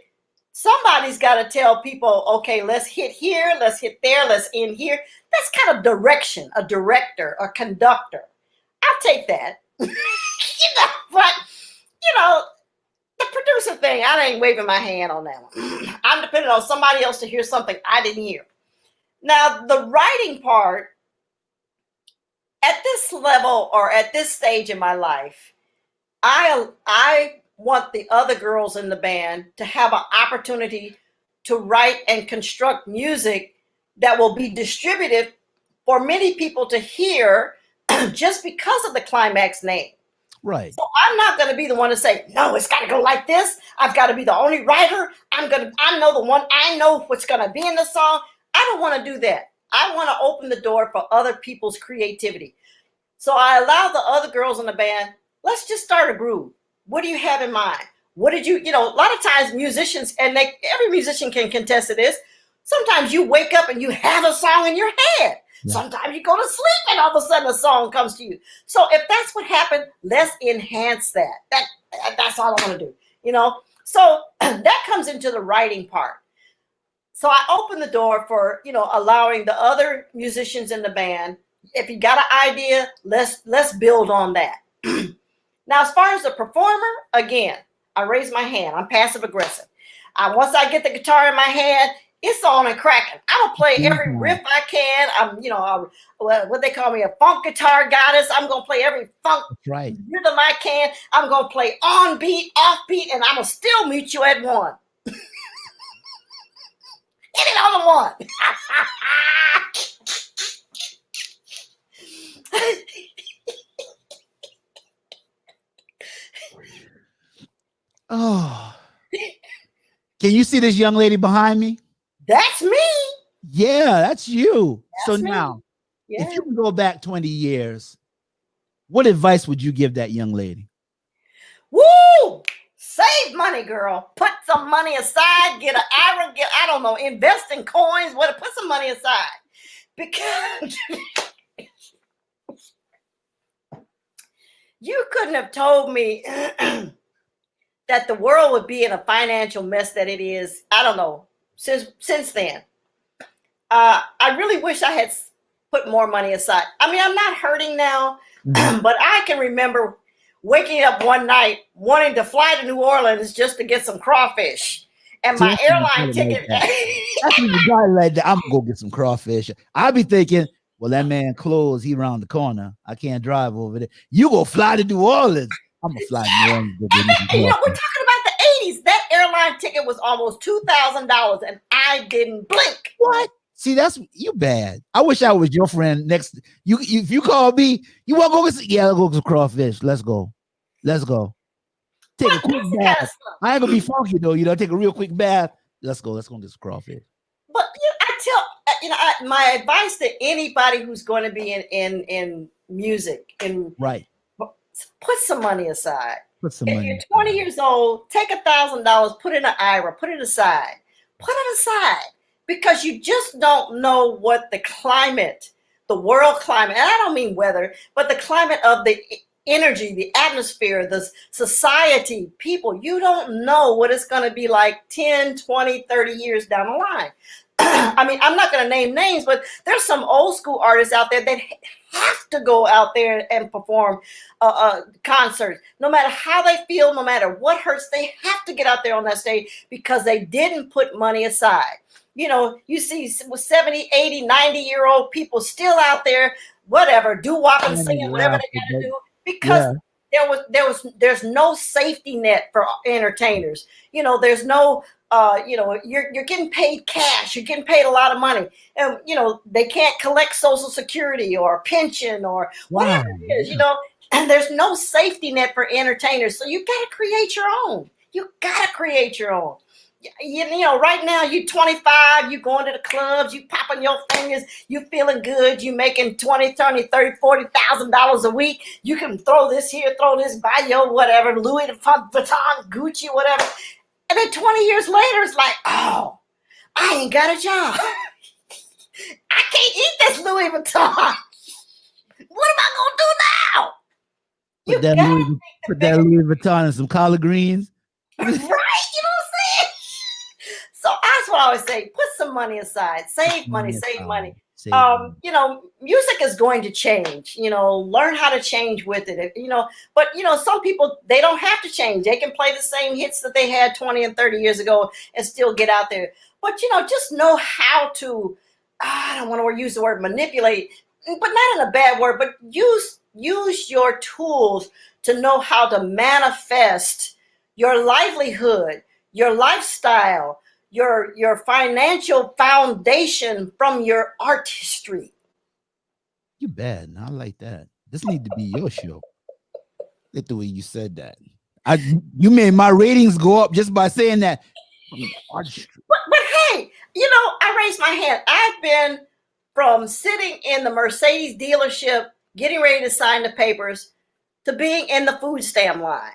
somebody's got to tell people, okay, let's hit here, let's hit there, let's end here. That's kind of direction, a director, a conductor. I'll take that. But, you know, the producer thing, I ain't waving my hand on that one. I'm depending on somebody else to hear something I didn't hear. Now, the writing part, at this level or at this stage in my life, I want the other girls in the band to have an opportunity to write and construct music that will be distributed for many people to hear just because of the Klymaxx name. Right. So I'm not going to be the one to say, no, it's got to go like this. I've got to be the only writer. I know what's going to be in the song. I don't want to do that. I want to open the door for other people's creativity. So I allow the other girls in the band, let's just start a groove. What do you have in mind? What did you know, a lot of times musicians, and every musician can contest to this. Sometimes you wake up and you have a song in your head. Yeah. Sometimes you go to sleep and all of a sudden a song comes to you. So if that's what happened, let's enhance that. That's all I want to do, you know? So that comes into the writing part. So I open the door for, you know, allowing the other musicians in the band. If you got an idea, let's build on that. Now, as far as the performer, again, I raise my hand. I'm passive aggressive. Once I get the guitar in my hand, it's on and cracking. I'm gonna play every riff I can. I'm, you know, what they call me, a funk guitar goddess. I'm gonna play every funk rhythm I can. I'm gonna play on beat, off beat, and I'm gonna still meet you at one. Hit it on the one. Oh, can you see this young lady behind me? That's me. Yeah, that's you. That's So me. now, Yeah. if you can go back 20 years, what advice would you give that young lady? Woo! Save money, girl. Put some money aside. Get an IRA. I don't know. Invest in coins. What? Put some money aside because you couldn't have told me that the world would be in a financial mess that it is. I don't know. Since then, I really wish I had put more money aside. I mean, I'm not hurting now, but I can remember waking up one night wanting to fly to New Orleans just to get some crawfish. And my airline ticket. That's when you got it like that. I'm gonna go get some crawfish. I'll be thinking, well, that man closed. He around the corner. I can't drive over there. You go fly to New Orleans. I'm gonna fly to New Orleans. You know, we're talking about the 80s. That airline ticket was almost $2,000, and I didn't blink. What? See, that's you bad. I wish I was your friend next. You if you call me, you want to go get? Yeah, I'll go get some crawfish. Let's go. Let's go. Take a quick bath. I ain't gonna be funky though. You know, take a real quick bath. Let's go. Let's go get some crawfish. But I tell my advice to anybody who's going to be in music and right, put some money aside. Put some if money. You're 20 years old, take $1,000, put it in an IRA, put it aside. Put it aside because you just don't know what the climate, the world climate, and I don't mean weather, but the climate of the energy, the atmosphere, the society, people, you don't know what it's going to be like 10, 20, 30 years down the line. I mean, I'm not going to name names, but there's some old school artists out there that have to go out there and perform concerts. No matter how they feel, no matter what hurts, they have to get out there on that stage because they didn't put money aside. You know, you see 70, 80, 90-year-old people still out there, whatever, doo-wop and singing, whatever they got to do, because there's no safety net for entertainers. You know, there's no you're getting paid cash, you're getting paid a lot of money, and you know they can't collect Social Security or pension or whatever it is, you know, and there's no safety net for entertainers. So you got to create your own. You know, right now you're 25, you going to the clubs, you popping your fingers, you feeling good, you making $20, $30, $40,000 a week. You can throw this here, throw this by your whatever, Louis Vuitton, Gucci, whatever. And then 20 years later, it's like, oh, I ain't got a job. I can't eat this Louis Vuitton. What am I going to do now? Put that Louis Vuitton and some collard greens. Right? You know what I'm saying? So that's what I always say. Put some money aside. Save money. You know, music is going to change. You know, learn how to change with it. You know, but you know, some people, they don't have to change. They can play the same hits that they had 20 and 30 years ago and still get out there. But you know, just know how to. I don't want to use the word manipulate, but not in a bad word. But use your tools to know how to manifest your livelihood, your lifestyle, your financial foundation from your artistry. You bad. I like that. This need to be your show. Like the way you said that. You made my ratings go up just by saying that. But hey, you know, I raised my hand. I've been from sitting in the Mercedes dealership, getting ready to sign the papers, to being in the food stamp line.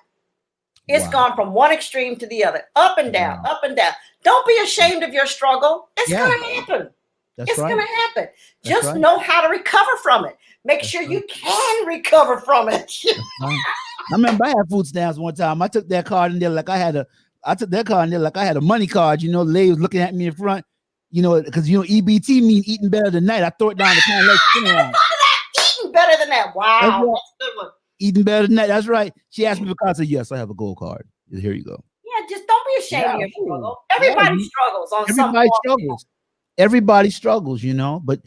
It's gone from one extreme to the other, up and down, up and down. Don't be ashamed of your struggle. It's going to happen. It's going to happen. Just know how to recover from it. Make sure you can recover from it. I remember I had food stamps one time. I took that card in there like I had a money card. You know, the lady was looking at me in front. You know, because you know EBT mean eating better than that. I throw it down the kind of like eating better than that. Wow, that's a good one. Eating better than that. That's right. She asked me because I said, yes, I have a gold card. Here you go. Yeah, just don't be ashamed of your struggle. Everybody struggles on some point. Everybody struggles, you know, but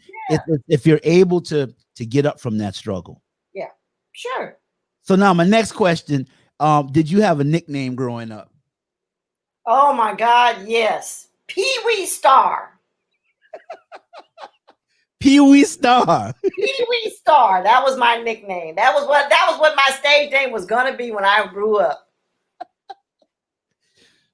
if you're able to get up from that struggle. Yeah, sure. So now my next question, did you have a nickname growing up? Oh my God, yes. Pee Wee Star. Pee Wee Star. Pee Wee Star. That was my nickname. That was what my stage name was gonna be when I grew up.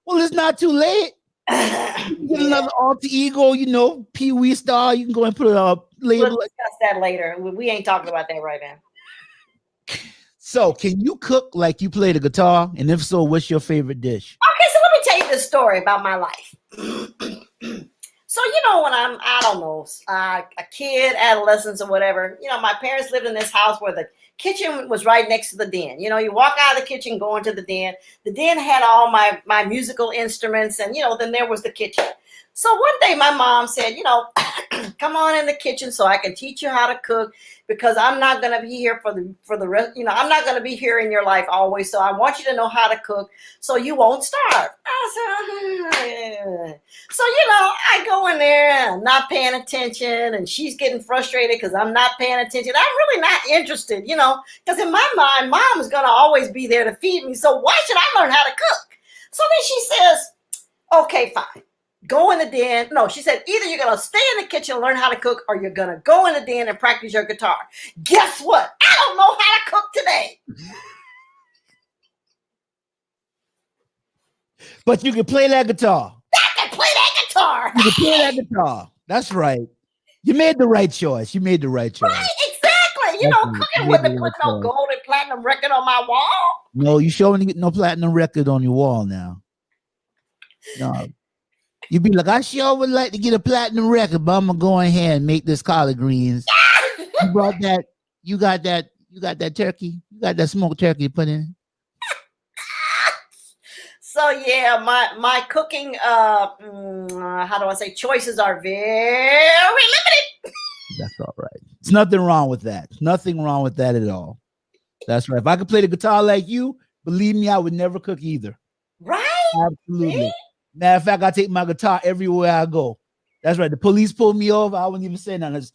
Well, it's not too late. You get another alter ego, Pee Wee Star. You can go and put a label. We'll discuss that later. We ain't talking about that right now. So, can you cook like you play the guitar? And if so, what's your favorite dish? Okay, so let me tell you this story about my life. So, when I'm, I don't know, a kid, adolescence or whatever, my parents lived in this house where the kitchen was right next to the den. You walk out of the kitchen, go into the den. The den had all my musical instruments, and, then there was the kitchen. So one day my mom said, come on in the kitchen so I can teach you how to cook, because I'm not going to be here for the rest. I'm not going to be here in your life always. So I want you to know how to cook so you won't starve. I said, so, I go in there and I'm not paying attention, and she's getting frustrated because I'm not paying attention. I'm really not interested, because in my mind, mom is going to always be there to feed me. So why should I learn how to cook? So then she says, okay, fine. Go in the den. No, she said, either you're going to stay in the kitchen and learn how to cook, or you're going to go in the den and practice your guitar. Guess what? I don't know how to cook today. But you can play that guitar. I can play that guitar. You can play that guitar. That's right. You made the right choice. Right, exactly. Cooking wouldn't put no gold and platinum record on my wall. No, you showing no platinum record on your wall now. No. You'd be like, I sure would like to get a platinum record, but I'm gonna go ahead and make this collard greens. You brought that. You got that turkey. You got that smoked turkey put in. So yeah, my cooking, how do I say, choices are very limited. That's all right. There's nothing wrong with that. Nothing wrong with that at all. That's right. If I could play the guitar like you, believe me, I would never cook either. Right? Absolutely. See? Matter of fact, I take my guitar everywhere I go. That's right. The police pulled me over. I wouldn't even say nothing. Just,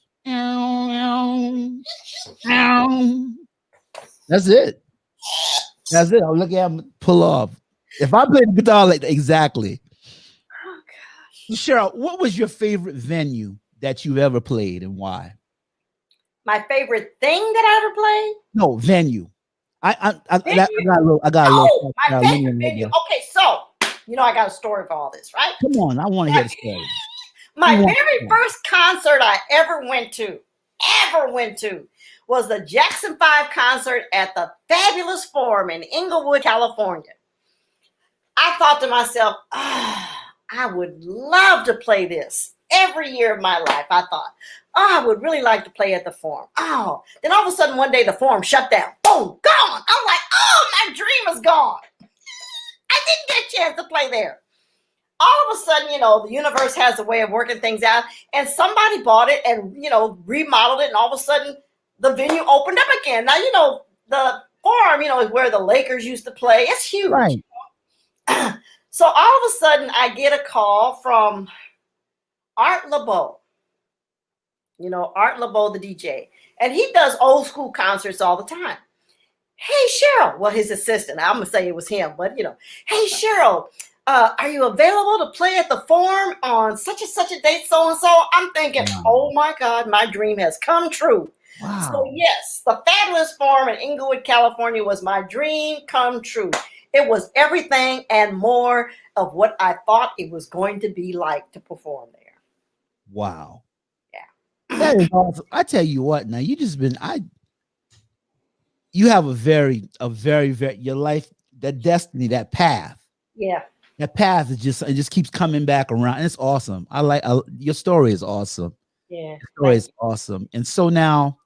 that's it. That's it. I'll look at him pull off. If I played the guitar like that, exactly. Oh gosh. Cheryl, what was your favorite venue that you've ever played, and why? My favorite thing that I ever played? No, venue. I got a little. My favorite venue. Okay, so I got a story for all this, right? Come on, I want to hear the story. My very first concert I ever went to was the Jackson 5 concert at the Fabulous Forum in Inglewood, California. I thought to myself, I would love to play this every year of my life. I thought, I would really like to play at the Forum. Then all of a sudden one day the Forum shut down. Boom, gone. I'm like, my dream is gone. I didn't get a chance to play there. All of a sudden, the universe has a way of working things out, and somebody bought it and, remodeled it, and all of a sudden the venue opened up again. Now, the Forum, is where the Lakers used to play. It's huge. Right. So all of a sudden I get a call from Art LeBeau. Art LeBeau, the DJ, and he does old school concerts all the time. Hey, Cheryl. Well, his assistant. I'm going to say it was him, but, hey, Cheryl, are you available to play at the Forum on such and such a date, so-and-so? I'm thinking, oh, my God, my dream has come true. Wow. So, yes, the Fabulous Forum in Inglewood, California was my dream come true. It was everything and more of what I thought it was going to be like to perform there. Wow. Yeah. That is awesome. I tell you what, now you have a very, your life, that destiny, that path. Yeah. That path it just keeps coming back around. It's awesome. Your story is awesome. Yeah. Your story is awesome. And so now,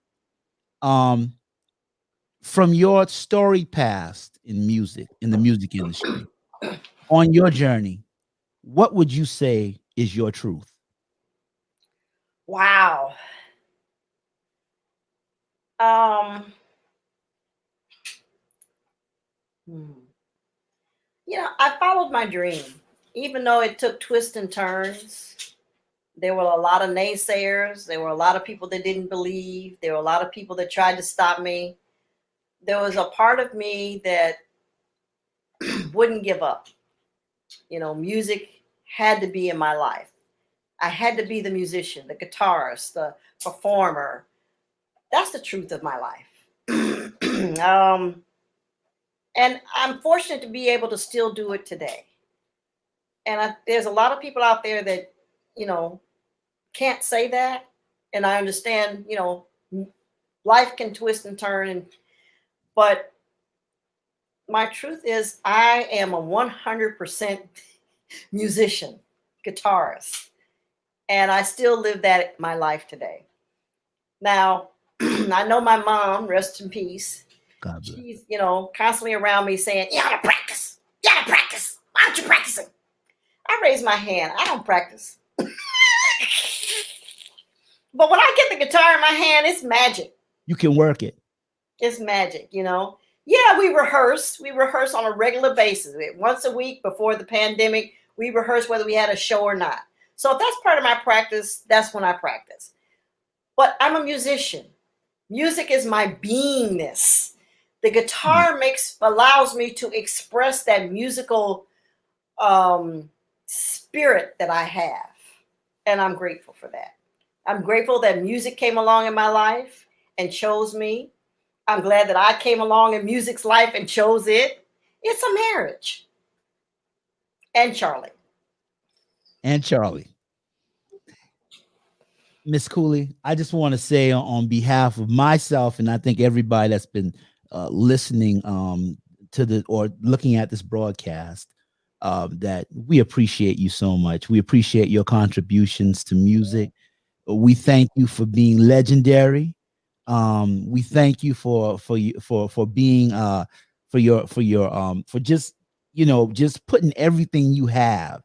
from your story past in the music industry, on your journey, what would you say is your truth? Wow. I followed my dream, even though it took twists and turns. There were a lot of naysayers. There were a lot of people that didn't believe. There were a lot of people that tried to stop me. There was a part of me that wouldn't give up. Music had to be in my life. I had to be the musician, the guitarist, the performer. That's the truth of my life. And I'm fortunate to be able to still do it today. And there's a lot of people out there that, you know, can't say that. And I understand, you know, life can twist and turn. But my truth is, I am a 100% musician, guitarist. And I still live that my life today. Now, I know my mom, rest in peace. God bless. She's, you know, constantly around me saying, you gotta practice. You gotta practice. Why aren't you practicing? I raise my hand. I don't practice. But when I get the guitar in my hand, it's magic. You can work it. It's magic, you know. Yeah, we rehearse. We rehearse on a regular basis. Once a week before the pandemic, we rehearse whether we had a show or not. So if that's part of my practice, that's when I practice. But I'm a musician. Music is my beingness. The guitar allows me to express that musical spirit that I have. And I'm grateful for that. I'm grateful that music came along in my life and chose me. I'm glad that I came along in music's life and chose it. It's a marriage. And Charlie. And Charlie. Miss Cooley, I just want to say on behalf of myself, and I think everybody that's been listening to the or looking at this broadcast, that we appreciate you so much. We appreciate your contributions to music. We thank you for being legendary. We thank you for being for just, you know, just putting everything you have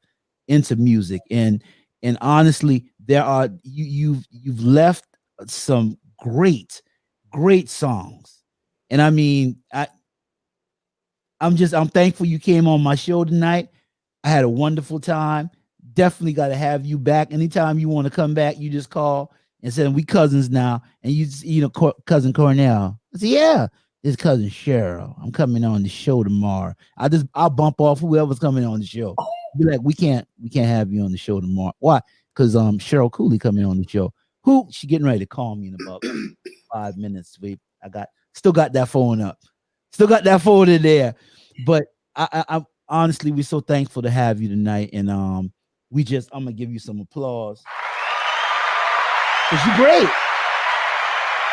into music. And honestly, you've left some great songs. And I mean, I'm thankful you came on my show tonight. I had a wonderful time. Definitely got to have you back. Anytime you want to come back, you just call and say, we cousins now. And you know, cousin Cornell. I said, yeah, it's cousin Cheryl. I'm coming on the show tomorrow. I'll bump off whoever's coming on the show. Be like, we can't have you on the show tomorrow. Why? Because Cheryl Cooley coming on the show. Who? She getting ready to call me in about 5 minutes. Still got that phone up. Still got that phone in there. But I'm honestly, we're so thankful to have you tonight. And I'm gonna give you some applause. Because you're great.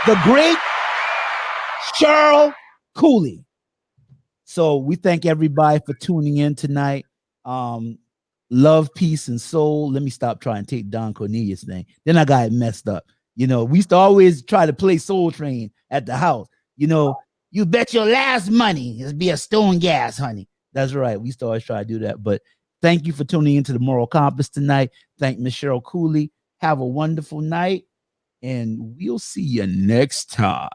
The great Cheryl Cooley. So we thank everybody for tuning in tonight. Love, peace, and soul. Let me stop trying to take Don Cornelius thing. Then I got it messed up. You know, we used to always try to play Soul Train at the house. You know, you bet your last money is be a stone gas, honey. That's right. We used to always try to do that. But thank you for tuning into the Moral Compass tonight. Thank Miss Cheryl Cooley. Have a wonderful night, and we'll see you next time.